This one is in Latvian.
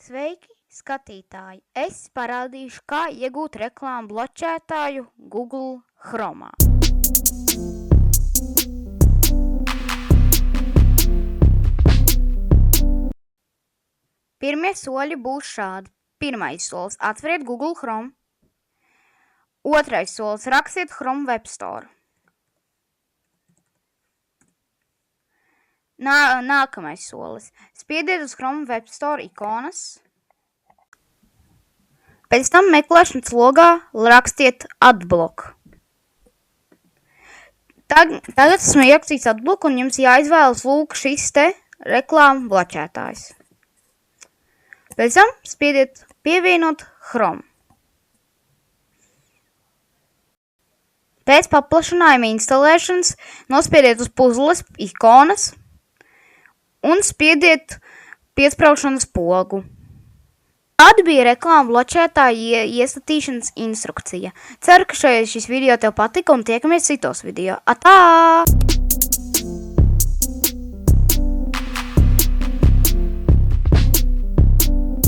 Sveiki, skatītāji! Es parādīšu, kā iegūt reklāmu bloķētāju Google Chromā. Pirmie soļi būs šādi. Pirmais solis – atveriet Google Chrome. Otrais solis – rakstiet Chrome Web Store. Nākamais solis – spiediet uz Chrome Web Store ikonas. Pēc tam meklēšanas logā rakstiet Adblock. Tagad esmu ierakstīts Adblock un jums jāizvēlas lūk šis te reklāmu bloķētājs. Pēc tam spiediet pievienot Chrome. Pēc paplašinājuma instalēšanas nospiediet uz puzles ikonas un spiediet piespraušanas pogu. Tāda bija reklāmu bloķētāja iestatīšanas instrukcija. Ceru, ka šis video tev patika un tiekamies citos video. Atā!